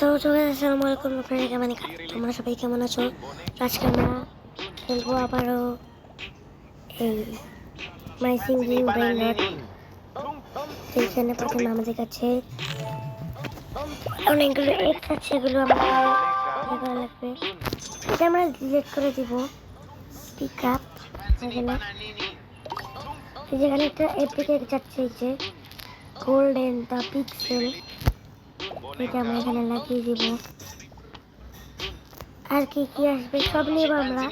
তো আসসালামু আলাইকুম, আপনারা কেমন তোমরা সবাই কেমন আছো? আজকে আমরা খেলবো আবারও এই মাই সিঙ্গিং ব্রেন নট। এইখানে প্রথমে আমাদের কাছে অনেকগুলো এক্স আছে, এগুলো আমাকে ইয়ে করা লাগবে। এটা আমরা ডিলিট করে দিব। পিক আপ যেখানে একটা এপিকে যাচ্ছে, এই যে গোল্ডেন দ্য পিক্সেল, এটা আমরা এখানে লাগিয়ে দিব। আর কি কি আসবে সব নেব আমরা।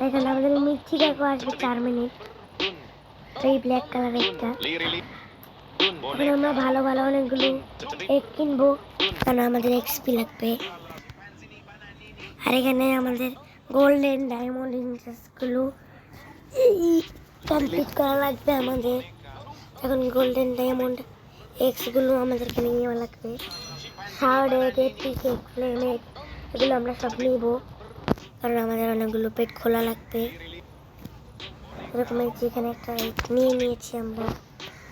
এখানে আমাদের মিথ্যি দেখো আসবে 4 মিনিট, এই ব্ল্যাক কালার একটা। এখন আমরা ভালো ভালো অনেকগুলো এক কিনবো, কারণ আমাদের এক্সপি লাগবে। আর এখানে আমাদের গোল্ডেন ডায়মন্ড ইনচার্জগুলো কমপ্লিট করা লাগবে আমাদের। এখন গোল্ডেন ডায়মন্ড এক্সগুলো আমাদের এখানে নেওয়া লাগবে। Shard egg, epic egg, flame egg, এগুলো আমরা সব নিব, কারণ আমাদের অনেকগুলো পেট খোলা লাগবে। এরকম যেখানে একটা নিয়ে নিয়েছি আমরা।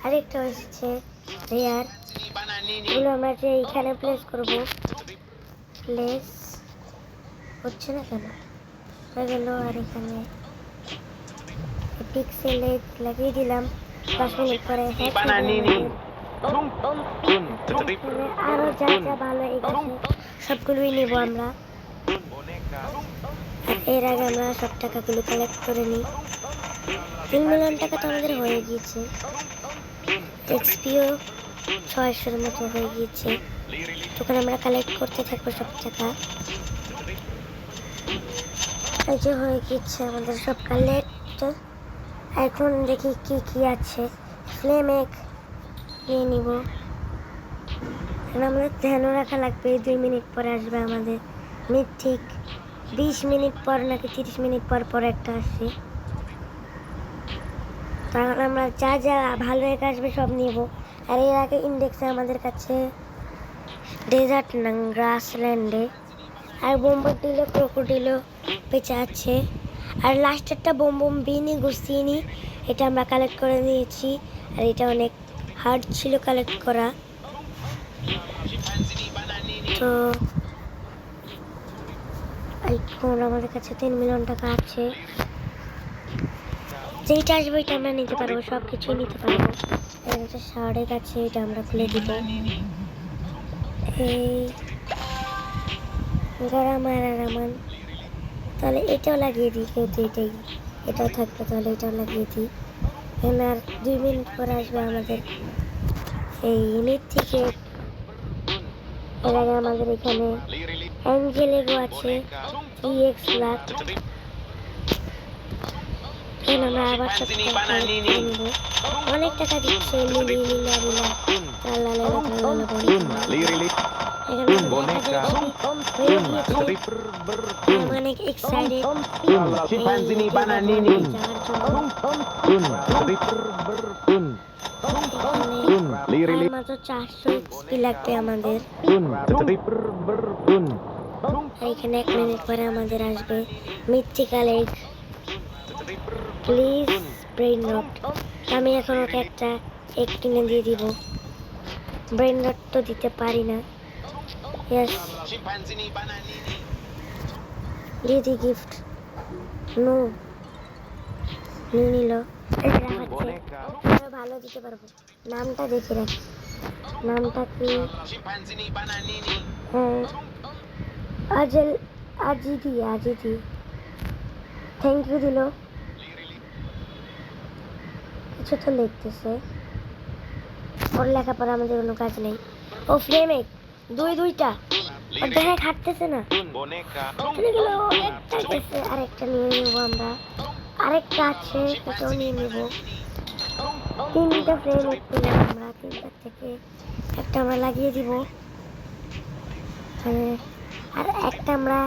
আরেকটা হচ্ছে রেয়ার, এগুলো আমরা যে এইখানে প্লেস করব। প্লেস হচ্ছে না কেন হয়ে গেল। আর এখানে পিক্সেলে লাগিয়ে দিলাম। 10 মিনিট পরে আরো যা যা ভালো এগেছে সবগুলোই নেব আমরা। এর আগে আমরা সব টাকাগুলো কালেক্ট করে নিই। 3 মিলিয়ন টাকা তো আমাদের হয়ে গিয়েছে। এক্সপিও 600-এর মতো হয়ে গিয়েছে। তখন আমরা কালেক্ট করতে থাকবো সব টাকা। এই যে হয়ে গিয়েছে আমাদের সব কালেক্ট। এখন দেখি কি কি আছে। ফ্লেম এগ নিয়ে নিব। আমাদের ধ্যান রাখা লাগবে, 2 মিনিট পরে আসবে আমাদের মিথিক। 20 মিনিট পর নাকি 30 মিনিট পর পর একটা আসে। তখন আমরা যা যা ভালো এক আসবে সব নিব। আর এর আগে ইন্ডেক্সে আমাদের কাছে ডেজার্ট না গ্রাসল্যান্ডে আর বোম্বডিলো ক্রোকোডিলো বেঁচে আছে। আর লাস্টেরটা বোম বিনি গুসিনি, এটা আমরা কালেক্ট করে নিয়েছি। আর এটা অনেক হার্ড ছিল কালেক্ট করা। তো এখন আমাদের কাছে 3 মিলিয়ন টাকা আছে। যেইটা আসবে এটা আমরা নিতে পারবো, সব কিছুই নিতে পারবো। শার্টের কাছে এটা আমরা খুলে দিব। এই রামান, তাহলে এটাও লাগিয়ে দিই। কেউ এটাও থাকবে, তাহলে এটাও লাগিয়ে দিই। এখানে আর 2 মিনিট পরে আসবে আমাদের এই ইউনিট থেকে। এর আগে আমাদের এখানে অ্যাঞ্জেলেগো আছে 3x লাখ। আমরা আবার সব টাকা নিব। অনেক টাকা দিচ্ছে অনেক এক্সাইটেড মাত্র 400 এক্সপি লাগবে আমাদের। এখানে 1 মিনিট পরে আমাদের আসবে মিথিক্যাল এগ। প্লিজ ব্রেন রট। আমি এখন ওকে একটা এগ কিনে দিয়ে দিব। ব্রেন রট তো দিতে পারি না। ইয়েস, দিয়ে দি গিফট। নো, নিয়ে নিল। ভালো দিতে পারবো। নামটা দেখে রাখি, নামটা কি? হ্যাঁ, আজিদি। থ্যাংক ইউ দিল। কিছু তো লিখতেছে, ওর লেখাপড়া আমাদের কোনো কাজ নেই। ও ফ্লেম এগ দুইটা ওর দেখা খাটতেছে না। আরেকটা নিয়ে নেব আমরা। আরেকটা আছে, এটাও নিয়ে নেব। 3টা ফ্লেম এগ পেলাম আমরা। 3টার থেকে একটা আমরা লাগিয়ে দিব। আর একটা আমরা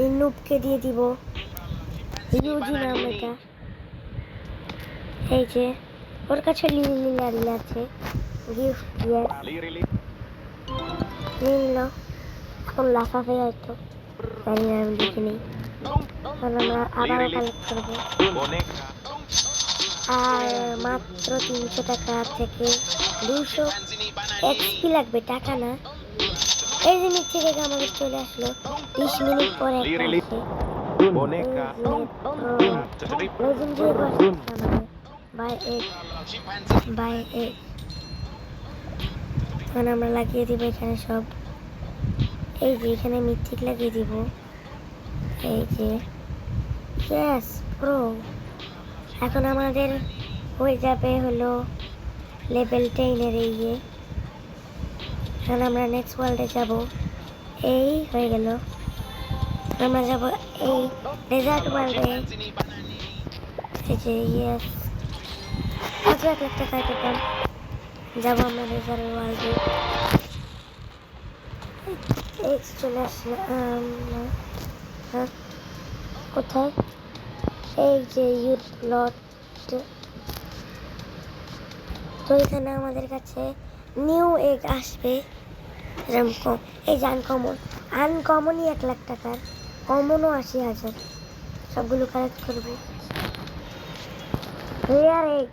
এই নুবকে দিয়ে দিব। ইউজি নাম এটা। এই যে ওর কাছে লিলি আছে। গিফট দিয়ে নিয়ে নিল। এখন লাফাফে হয়তো জানি না, আমি দেখিনি। কারণ আমরা আবারও কালেক্ট করবো। আর মাত্র 300 টাকা থেকে 200 এক্সপি লাগবে, টাকা না। এই যে মিথ্যে থেকে আমাদের চলে আসলো 20 মিনিট পরে একটা আসে Boneka. লেজেন্ডারি বাস আমাদের বাই এক এখন আমরা লাগিয়ে দিব এখানে সব এই যে এখানে মিথ্যিক লাগিয়ে দিব এই যে ইয়েস প্রো এখন আমাদের হয়ে যাবে হলো লেভেল 10 এই যে এখন আমরা নেক্সট ওয়ার্ল্ডে যাব এই হয়ে গেল আমরা যাব এই ডেজার্ট ওয়ার্ল্ডে এই যে ইয়েস আচ্ছা 1 লাখ টাকা পেতাম যাব আমরা ডেজার্ট ওয়ার্ল্ডে এই চলে আসলাম হ্যাঁ কোথায় এই যে ইউথ লট তো এখানে আমাদের কাছে নিউ এগ আসবে এরকম এই যে আনকমনই 1 লাখ টাকার কমনও 80,000 সবগুলো কালেক্ট করবো রেয়ার এগ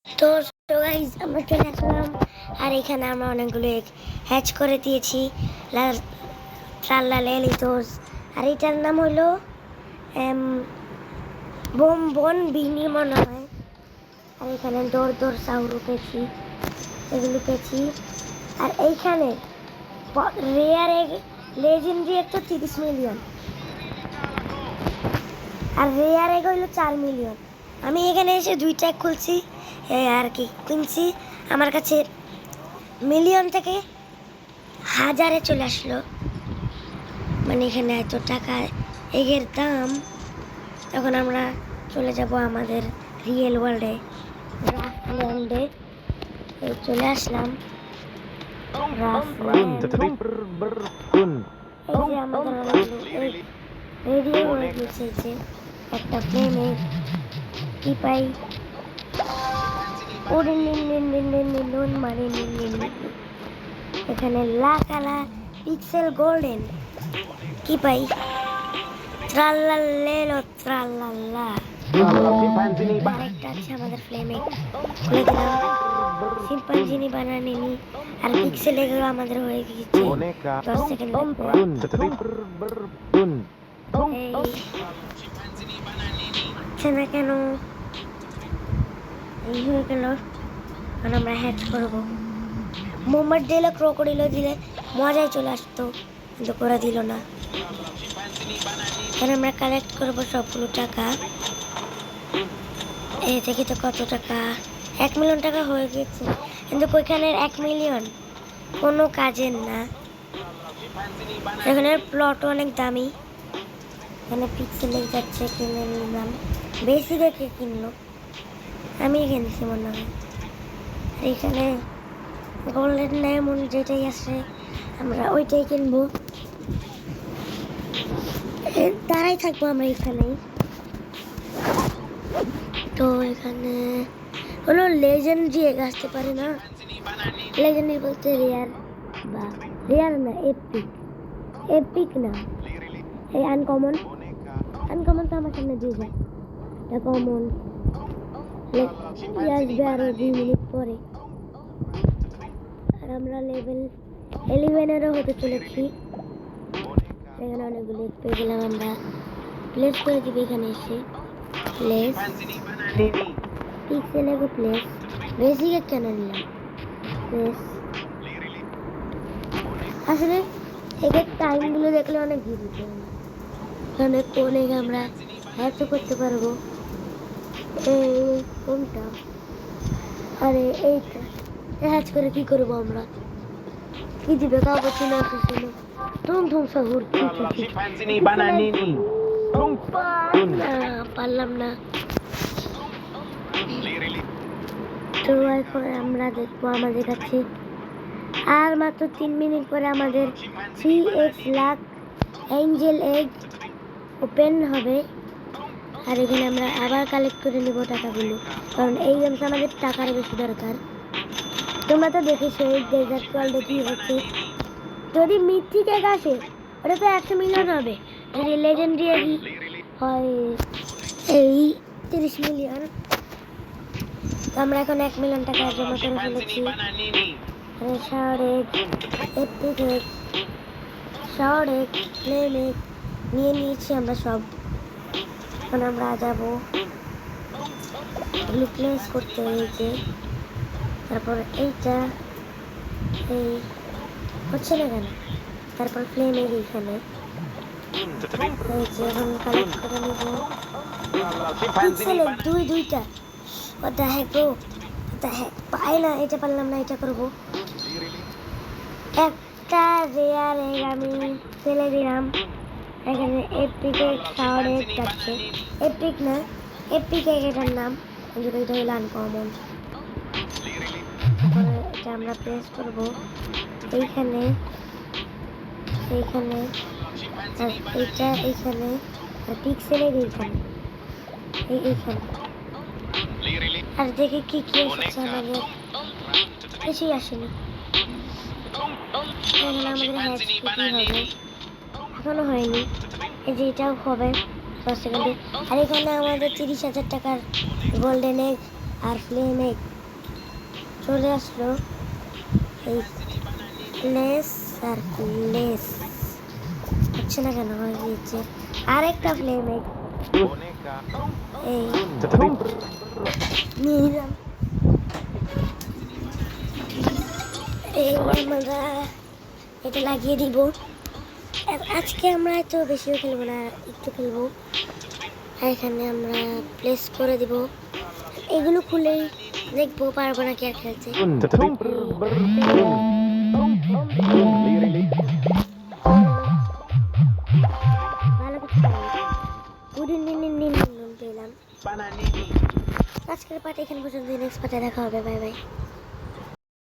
তো গাইস আমরা চলে আসলাম আর এখানে আমরা অনেকগুলো এগ হ্যাচ করে দিয়েছি ট্রাল্লালেলিটোস আর এটার নাম হলো বন বিনি মনে হয় আর এখানে দৌড় সাউরু পেয়েছি এগুলো পেয়েছি আর এইখানে রেয়ার এগ লেজেন্ডারি এক তো 30 মিলিয়ন আর রেয়ার এগ হইলো 4 মিলিয়ন আমি এখানে এসে 2 ট্যাগ খুলছি আর কি কিনছি আমার কাছে মিলিয়ন থেকে হাজারে চলে আসলো মানে এখানে এত টাকা এগের দাম তখন আমরা চলে যাব আমাদের রিয়েল ওয়ার্ল্ডে রাফল্যান্ডে এই চলে আসলাম রাফল্যান্ড এই যে আমাদের রেডিও হয়ে গেছে যে একটা ফ্লেমে কি পাই ওরে নিন মানে নিন এখানে লাকালা পিক্সেল গোল্ডেন কি পাই ট্রাল্লালেলো ট্রাল্লাল্লা আরেকটা আছে আমাদের ফ্লেমে খুলে দিলাম সিম্পাঞ্জিনি বানানিনি আর পিক্সেল এগুলো আমাদের হয়ে গেছে 10 সেকেন্ড আচ্ছা না কেন এই হয়ে গেল আর আমরা হ্যাচ করবো মোমেন্ট দিলে ক্রোকোডিলো দিলে মজাই চলে আসতো কিন্তু করে দিল না এখানে আমরা কালেক্ট করবো সবগুলো টাকা এই থেকে তো কত টাকা 1 মিলিয়ন টাকা হয়ে গেছে কিন্তু ওইখানের 1 মিলিয়ন কোনো কাজের না এখানের প্লট অনেক দামি এখানে পিক্সেলে যাচ্ছে কিনে নিলাম বেশি দেখে কিনলো আমি কিনছি মনে হয় এখানে গোল্ডেন ডায়মন্ড যেটাই আসে আমরা ওইটাই কিনবো দাঁড়াই থাকবো আমরা এখানেই তো এখানে হলো লেজেন্ডারি এগ আসতে পারে না লেজেন্ডারি বলতে রেয়ার বা রেয়ার না এপিক না এই আনকমন তো আমার সামনে দিয়ে যায় এটা কমন আসবে আরো 2 মিনিট পরে আর আমরা লেভেল 11-এরও হতে চলেছি এখানে অনেকগুলো পেয়ে গেলাম আমরা প্লেস করে দিবি এখানে এসে প্লেস পিক্সেল এগো প্লেস বেসিক কেন নিলাম প্লেস আসলে এদের টাইমগুলো দেখলে অনেক ভিড় এখানে কোনে আমরা হ্যাচ করতে পারবো এই কোনটা আরে এইটা হ্যাচ করে কি করবো আমরা কি দিবে কাগজ না কিছু ধুম সাহুর পারলাম না তো এখন আমরা দেখবো আমাদের কাছে আর মাত্র 3 মিনিট পরে আমাদের 3x lakh Angel egg open হবে আর এখানে আমরা আবার কালেক্ট করে নেব টাকাগুলো কারণ এই গেমস আমাদের টাকার বেশি দরকার তোমরা তো দেখেছো এই ডেজার্ট ওয়ার্ল্ডে কি হচ্ছে যদি মিথিক এগ আসে ওটা তো 100 মিলিয়ন হবে যদি লেজেন্ডারি হয় এই 30 মিলিয়ন আমরা এখন 1 মিলিয়ন টাকা জমা করে ফেলেছি shower egg, epic egg, shower egg, flame egg নিয়ে নিয়েছি আমরা সব। এখন আমরা যাবো এগুলো প্লেস করতে, এই যে তারপর এইটা এই হচ্ছে না কেন, তারপর ফ্লেম এগ এইখানে, এই যে এখন কালেক্ট করে নিব পিক্সেল এগ দুইটা। what the heck bro, what the heck, পাই না, এটা পারলাম না, এটা করবো। একটা রেয়ার এগ আমি ফেলে দিলাম এখানে, এপিক এগ শাওয়ার এগ যাচ্ছে, এপিক না এপিক এগ এটার নাম, কিন্তু এটা হলো আনকমন। তারপরে এটা আমরা প্রেস করবো এইখানে এইখানে, আর এইটা এইখানে, আর পিক্সেল এগ এইখানে এইখানে। আর দেখে কি কি এসেছে আমাদের, কিছুই আসেনি। এখানে আমাদের হ্যাচ কি হবে, এখনো হয়নি, এই যে এটাও হবে 10 সেকেন্ডে। আর এখানে আমাদের 30,000 টাকার গোল্ডেন এগ আর ফ্লেম এগ চলে আসলো। এই প্লেস আর প্লেস হচ্ছে না কেন, হয়ে গিয়েছে আরেকটা ফ্লেম এগ, এই নিয়ে নিলাম। এই আমরা এটা লাগিয়ে দিব। আজকে আমরা তো বেশিও খেলবো না, একটু খেলবো। আর এখানে আমরা প্লেস করে দিব, এগুলো খুলেই দেখবো পারবো না কি আর খেলছে। ভালো কিছু পেলাম। আজকের পার্টি এখানে পর্যন্ত, নেক্সট পার্টে দেখা হবে, বাই বাই।